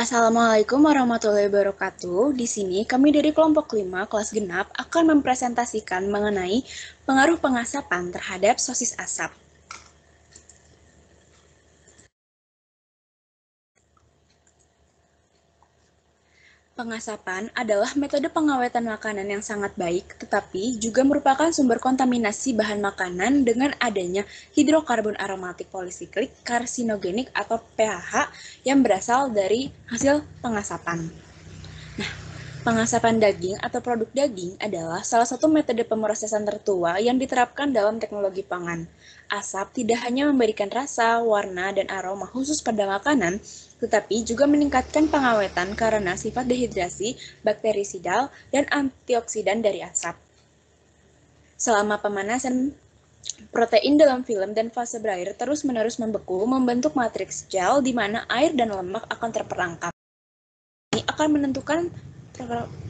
Assalamualaikum warahmatullahi wabarakatuh. Di sini kami dari kelompok 5 kelas genap akan mempresentasikan mengenai pengaruh pengasapan terhadap sosis asap. Pengasapan adalah metode pengawetan makanan yang sangat baik, tetapi juga merupakan sumber kontaminasi bahan makanan dengan adanya hidrokarbon aromatik polisiklik karsinogenik atau PAH yang berasal dari hasil pengasapan. Pengasapan daging atau produk daging adalah salah satu metode pemrosesan tertua yang diterapkan dalam teknologi pangan. Asap tidak hanya memberikan rasa, warna, dan aroma khusus pada makanan, tetapi juga meningkatkan pengawetan karena sifat dehidrasi, bakterisidal, dan antioksidan dari asap. Selama pemanasan, protein dalam film dan fase berair terus-menerus membeku membentuk matriks gel di mana air dan lemak akan terperangkap. Ini akan menentukan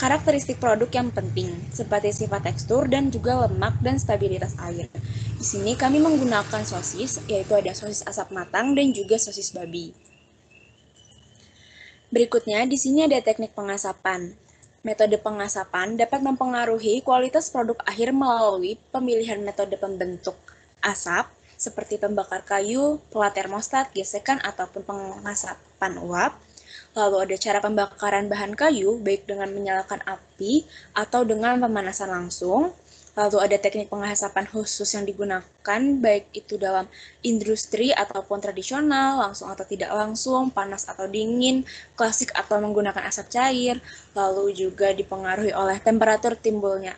karakteristik produk yang penting, seperti sifat tekstur dan juga lemak dan stabilitas air. Di sini kami menggunakan sosis, yaitu ada sosis asap matang dan juga sosis babi. Berikutnya, di sini ada teknik pengasapan. Metode pengasapan dapat mempengaruhi kualitas produk akhir melalui pemilihan metode pembentuk asap, seperti pembakar kayu, pola termostat, gesekan, ataupun pengasapan uap. Lalu ada cara pembakaran bahan kayu, baik dengan menyalakan api atau dengan pemanasan langsung. Lalu ada teknik pengasapan khusus yang digunakan, baik itu dalam industri ataupun tradisional, langsung atau tidak langsung, panas atau dingin, klasik atau menggunakan asap cair. Lalu juga dipengaruhi oleh temperatur timbulnya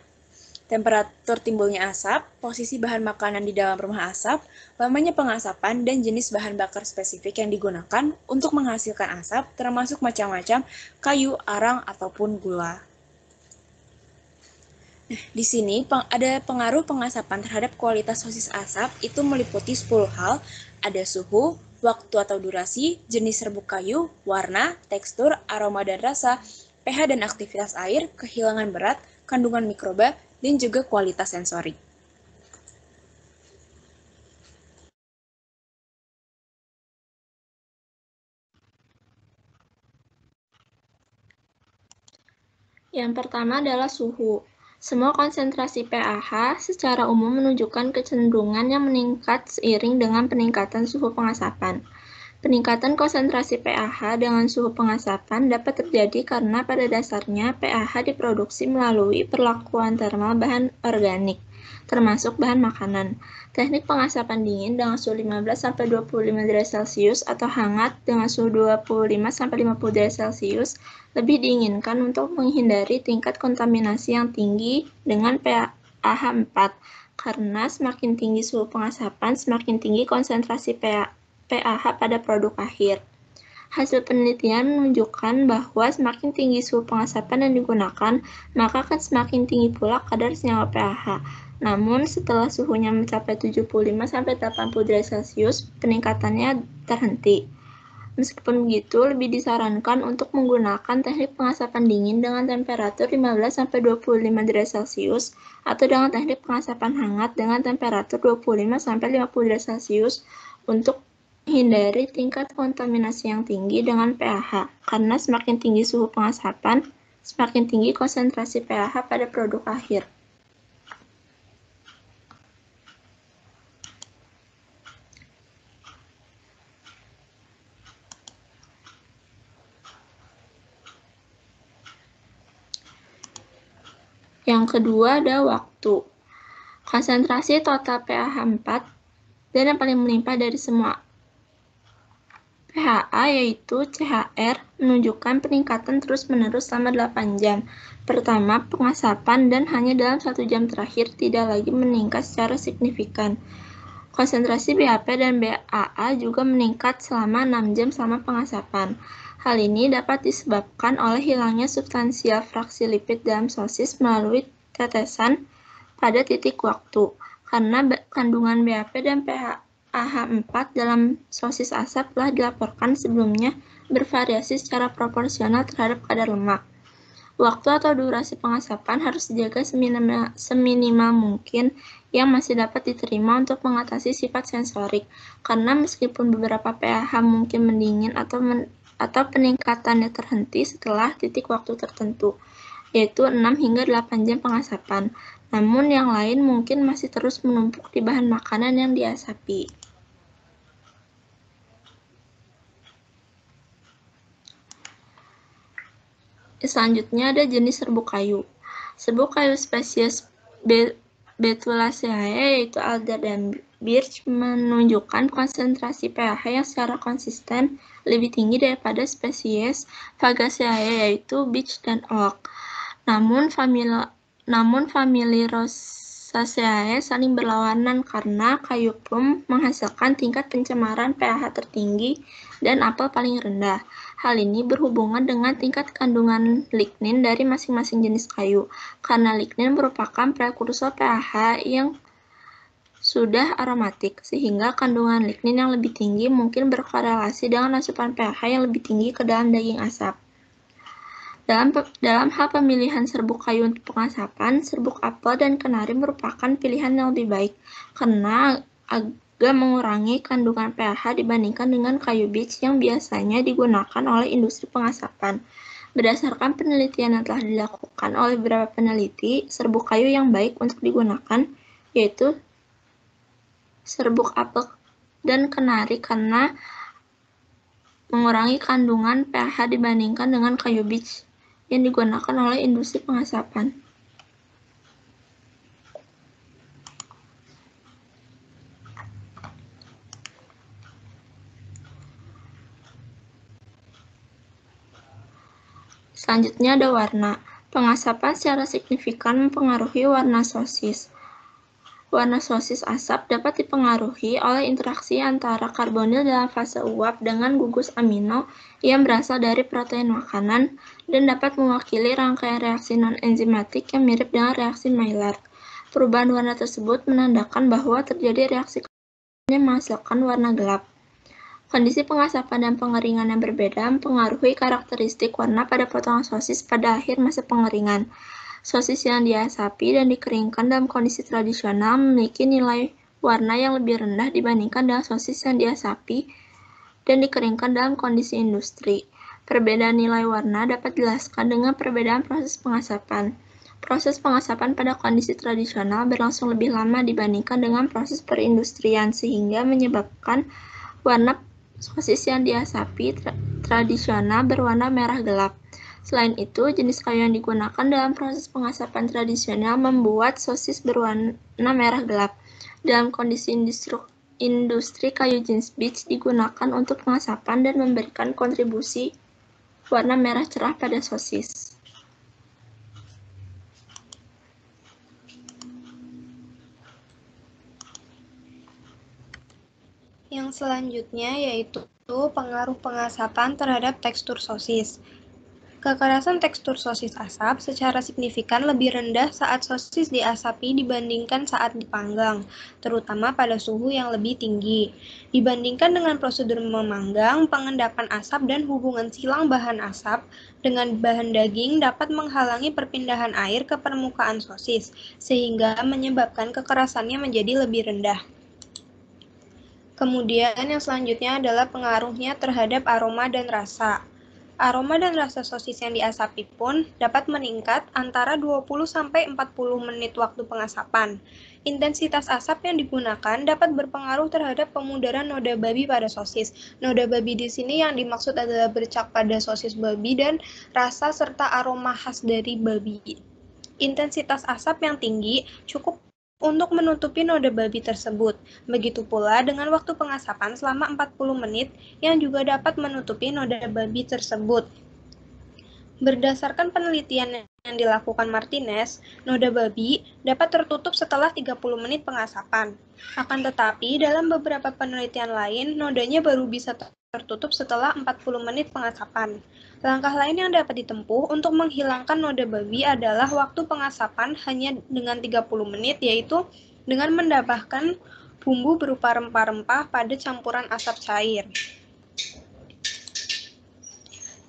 asap, posisi bahan makanan di dalam rumah asap, lamanya pengasapan, dan jenis bahan bakar spesifik yang digunakan untuk menghasilkan asap, termasuk macam-macam kayu, arang, ataupun gula. Di sini ada pengaruh pengasapan terhadap kualitas sosis asap itu meliputi 10 hal, ada suhu, waktu atau durasi, jenis serbuk kayu, warna, tekstur, aroma dan rasa, pH dan aktivitas air, kehilangan berat, kandungan mikroba, dan juga kualitas sensorik. Yang pertama adalah suhu. Semua konsentrasi pAH secara umum menunjukkan kecenderungan yang meningkat seiring dengan peningkatan suhu pengasapan. Peningkatan konsentrasi pAH dengan suhu pengasapan dapat terjadi karena pada dasarnya pAH diproduksi melalui perlakuan termal bahan organik, termasuk bahan makanan. Teknik pengasapan dingin dengan suhu 15-25 derajat Celcius atau hangat dengan suhu 25-50 derajat Celcius lebih diinginkan untuk menghindari tingkat kontaminasi yang tinggi dengan pAH 4, karena semakin tinggi suhu pengasapan, semakin tinggi konsentrasi pAH pada produk akhir. Hasil penelitian menunjukkan bahwa semakin tinggi suhu pengasapan yang digunakan, maka akan semakin tinggi pula kadar senyawa pAH. Namun, setelah suhunya mencapai 75-80 derajat Celcius, peningkatannya terhenti. Meskipun begitu, lebih disarankan untuk menggunakan teknik pengasapan dingin dengan temperatur 15-25 derajat Celcius atau dengan teknik pengasapan hangat dengan temperatur 25-50 derajat Celcius untuk menghindari tingkat kontaminasi yang tinggi dengan pAH, karena semakin tinggi suhu pengasapan, semakin tinggi konsentrasi pAH pada produk akhir. Yang kedua ada waktu. Konsentrasi total pAH 4 dan yang paling melimpah dari semua pHa yaitu CHR menunjukkan peningkatan terus-menerus selama 8 jam. Pertama, pengasapan dan hanya dalam 1 jam terakhir tidak lagi meningkat secara signifikan. Konsentrasi BAP dan BAA juga meningkat selama 6 jam selama pengasapan. Hal ini dapat disebabkan oleh hilangnya substansial fraksi lipid dalam sosis melalui tetesan pada titik waktu, karena kandungan BAP dan pHa 4 dalam sosis asap telah dilaporkan sebelumnya bervariasi secara proporsional terhadap kadar lemak. Waktu atau durasi pengasapan harus dijaga seminimal mungkin yang masih dapat diterima untuk mengatasi sifat sensorik, karena meskipun beberapa pH mungkin mendingin atau atau peningkatannya terhenti setelah titik waktu tertentu, yaitu 6 hingga 8 jam pengasapan. Namun yang lain mungkin masih terus menumpuk di bahan makanan yang diasapi. Selanjutnya ada jenis serbuk kayu. Serbuk kayu spesies Betulaceae yaitu alder dan birch menunjukkan konsentrasi pH yang secara konsisten lebih tinggi daripada spesies Fagaceae yaitu beech dan oak. Namun famili Rosaceae saling berlawanan karena kayu plum menghasilkan tingkat pencemaran pH tertinggi dan apel paling rendah. Hal ini berhubungan dengan tingkat kandungan lignin dari masing-masing jenis kayu, karena lignin merupakan prekursor pH yang sudah aromatik, sehingga kandungan lignin yang lebih tinggi mungkin berkorelasi dengan asupan pH yang lebih tinggi ke dalam daging asap. Dalam hal pemilihan serbuk kayu untuk pengasapan, serbuk apel dan kenari merupakan pilihan yang lebih baik, karena agak mengurangi kandungan pH dibandingkan dengan kayu beech yang biasanya digunakan oleh industri pengasapan. Berdasarkan penelitian yang telah dilakukan oleh beberapa peneliti, serbuk kayu yang baik untuk digunakan yaitu serbuk apel dan kenari karena mengurangi kandungan pH dibandingkan dengan kayu beech yang digunakan oleh industri pengasapan. Selanjutnya ada warna. Pengasapan secara signifikan mempengaruhi warna sosis. Warna sosis asap dapat dipengaruhi oleh interaksi antara karbonil dalam fase uap dengan gugus amino yang berasal dari protein makanan dan dapat mewakili rangkaian reaksi non-enzimatik yang mirip dengan reaksi Maillard. Perubahan warna tersebut menandakan bahwa terjadi reaksi yang menghasilkan warna gelap. Kondisi pengasapan dan pengeringan yang berbeda mempengaruhi karakteristik warna pada potongan sosis pada akhir masa pengeringan. Sosis yang diasapi dan dikeringkan dalam kondisi tradisional memiliki nilai warna yang lebih rendah dibandingkan dengan sosis yang diasapi dan dikeringkan dalam kondisi industri. Perbedaan nilai warna dapat dijelaskan dengan perbedaan proses pengasapan. Proses pengasapan pada kondisi tradisional berlangsung lebih lama dibandingkan dengan proses perindustrian, sehingga menyebabkan warna sosis yang diasapi tradisional berwarna merah gelap. Selain itu, jenis kayu yang digunakan dalam proses pengasapan tradisional membuat sosis berwarna merah gelap. Dalam kondisi industri kayu jenis beech digunakan untuk pengasapan dan memberikan kontribusi warna merah cerah pada sosis. Yang selanjutnya yaitu pengaruh pengasapan terhadap tekstur sosis. Kekerasan tekstur sosis asap secara signifikan lebih rendah saat sosis diasapi dibandingkan saat dipanggang, terutama pada suhu yang lebih tinggi. Dibandingkan dengan prosedur memanggang, pengendapan asap dan hubungan silang bahan asap dengan bahan daging dapat menghalangi perpindahan air ke permukaan sosis, sehingga menyebabkan kekerasannya menjadi lebih rendah. Kemudian yang selanjutnya adalah pengaruhnya terhadap aroma dan rasa. Aroma dan rasa sosis yang diasapi pun dapat meningkat antara 20-40 menit waktu pengasapan. Intensitas asap yang digunakan dapat berpengaruh terhadap pemudaran noda babi pada sosis. Noda babi di sini yang dimaksud adalah bercak pada sosis babi dan rasa serta aroma khas dari babi. Intensitas asap yang tinggi cukup untuk menutupi noda babi tersebut. Begitu pula dengan waktu pengasapan selama 40 menit yang juga dapat menutupi noda babi tersebut. Berdasarkan penelitian yang dilakukan Martinez, noda babi dapat tertutup setelah 30 menit pengasapan. Akan tetapi, dalam beberapa penelitian lain, nodanya baru bisa tertutup setelah 40 menit pengasapan. Langkah lain yang dapat ditempuh untuk menghilangkan noda babi adalah waktu pengasapan hanya dengan 30 menit, yaitu dengan menambahkan bumbu berupa rempah-rempah pada campuran asap cair.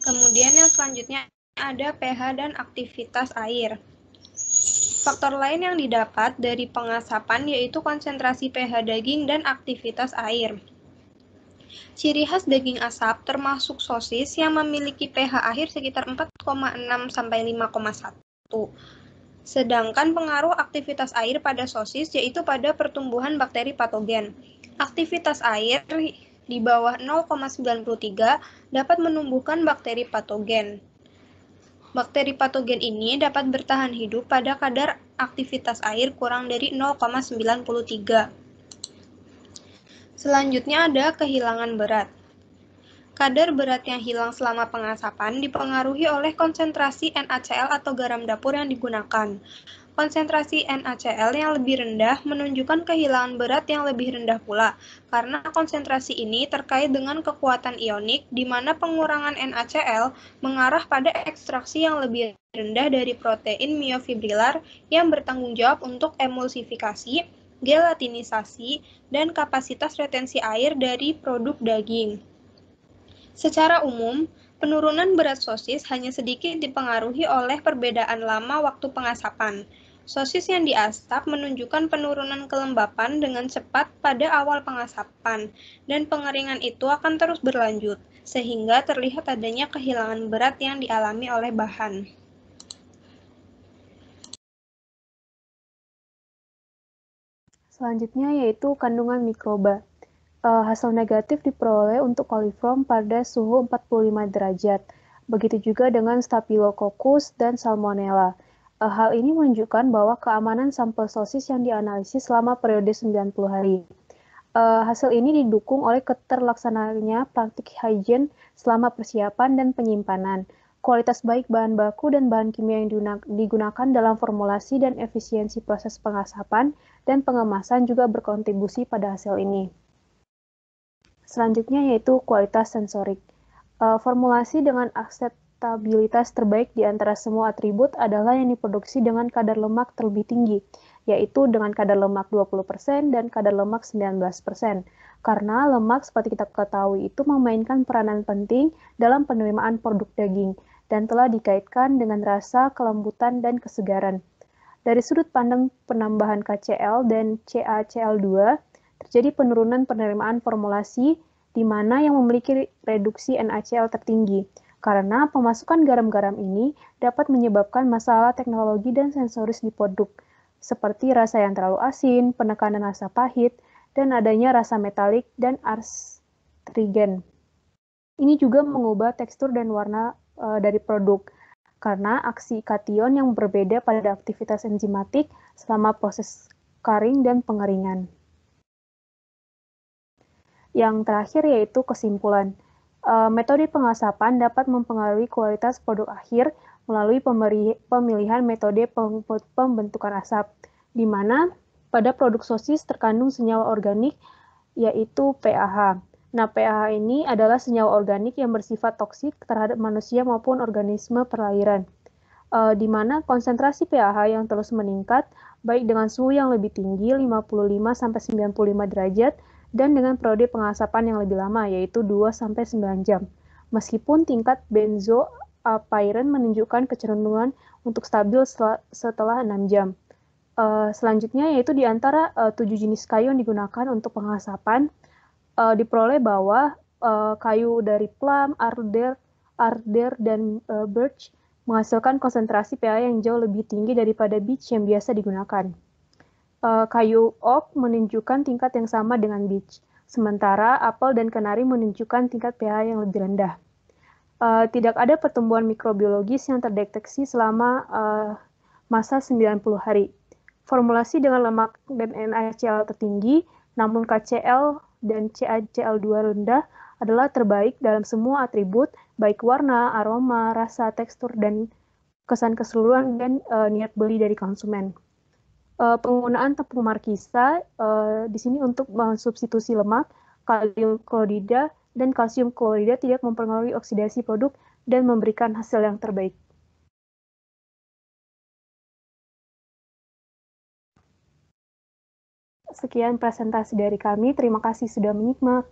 Kemudian yang selanjutnya ada pH dan aktivitas air. Faktor lain yang didapat dari pengasapan yaitu konsentrasi pH daging dan aktivitas air. Ciri khas daging asap termasuk sosis yang memiliki pH akhir sekitar 4,6 sampai 5,1. Sedangkan pengaruh aktivitas air pada sosis yaitu pada pertumbuhan bakteri patogen. Aktivitas air di bawah 0,93 dapat menumbuhkan bakteri patogen. Bakteri patogen ini dapat bertahan hidup pada kadar aktivitas air kurang dari 0,93. Selanjutnya ada kehilangan berat. Kadar berat yang hilang selama pengasapan dipengaruhi oleh konsentrasi NaCl atau garam dapur yang digunakan. Konsentrasi NaCl yang lebih rendah menunjukkan kehilangan berat yang lebih rendah pula, karena konsentrasi ini terkait dengan kekuatan ionik, di mana pengurangan NaCl mengarah pada ekstraksi yang lebih rendah dari protein miofibrilar yang bertanggung jawab untuk emulsifikasi, gelatinisasi, dan kapasitas retensi air dari produk daging. Secara umum, penurunan berat sosis hanya sedikit dipengaruhi oleh perbedaan lama waktu pengasapan. Sosis yang diasap menunjukkan penurunan kelembapan dengan cepat pada awal pengasapan, dan pengeringan itu akan terus berlanjut, sehingga terlihat adanya kehilangan berat yang dialami oleh bahan. Selanjutnya yaitu kandungan mikroba. Hasil negatif diperoleh untuk coliform pada suhu 45 derajat. Begitu juga dengan Staphylococcus dan Salmonella. Hal ini menunjukkan bahwa keamanan sampel sosis yang dianalisis selama periode 90 hari. Hasil ini didukung oleh keterlaksanaannya praktik hygiene selama persiapan dan penyimpanan. Kualitas baik bahan baku dan bahan kimia yang digunakan dalam formulasi dan efisiensi proses pengasapan dan pengemasan juga berkontribusi pada hasil ini. Selanjutnya yaitu kualitas sensorik. Formulasi dengan akseptabilitas terbaik di antara semua atribut adalah yang diproduksi dengan kadar lemak terlebih tinggi, yaitu dengan kadar lemak 20% dan kadar lemak 19%. Karena lemak seperti kita ketahui itu memainkan peranan penting dalam penerimaan produk daging dan telah dikaitkan dengan rasa, kelembutan, dan kesegaran. Dari sudut pandang penambahan KCl dan CaCl2, terjadi penurunan penerimaan formulasi di mana yang memiliki reduksi NaCl tertinggi, karena pemasukan garam-garam ini dapat menyebabkan masalah teknologi dan sensoris di produk, seperti rasa yang terlalu asin, penekanan rasa pahit, dan adanya rasa metalik dan astringen. Ini juga mengubah tekstur dan warna dari produk, karena aksi kation yang berbeda pada aktivitas enzimatik selama proses karing dan pengeringan. Yang terakhir yaitu kesimpulan. Metode pengasapan dapat mempengaruhi kualitas produk akhir melalui pemilihan metode pembentukan asap, di mana pada produk sosis terkandung senyawa organik, yaitu PAH. Nah, PAH ini adalah senyawa organik yang bersifat toksik terhadap manusia maupun organisme perairan, di mana konsentrasi PAH yang terus meningkat, baik dengan suhu yang lebih tinggi, 55-95 derajat, dan dengan periode pengasapan yang lebih lama, yaitu 2-9 jam. Meskipun tingkat benzopyren menunjukkan kecenderungan untuk stabil setelah 6 jam. Selanjutnya yaitu di antara 7 jenis kayu yang digunakan untuk pengasapan, diperoleh bahwa kayu dari plum, alder, dan birch menghasilkan konsentrasi pH yang jauh lebih tinggi daripada beech yang biasa digunakan. Kayu oak menunjukkan tingkat yang sama dengan beech, sementara apel dan kenari menunjukkan tingkat pH yang lebih rendah. Tidak ada pertumbuhan mikrobiologis yang terdeteksi selama masa 90 hari. Formulasi dengan lemak dan NaCl tertinggi, namun KCl dan CaCl2 rendah adalah terbaik dalam semua atribut, baik warna, aroma, rasa, tekstur, dan kesan keseluruhan dan niat beli dari konsumen. Penggunaan tepung markisa di sini untuk mensubstitusi lemak, kalium klorida, dan kalsium klorida tidak mempengaruhi oksidasi produk dan memberikan hasil yang terbaik. Sekian presentasi dari kami. Terima kasih sudah menyimak.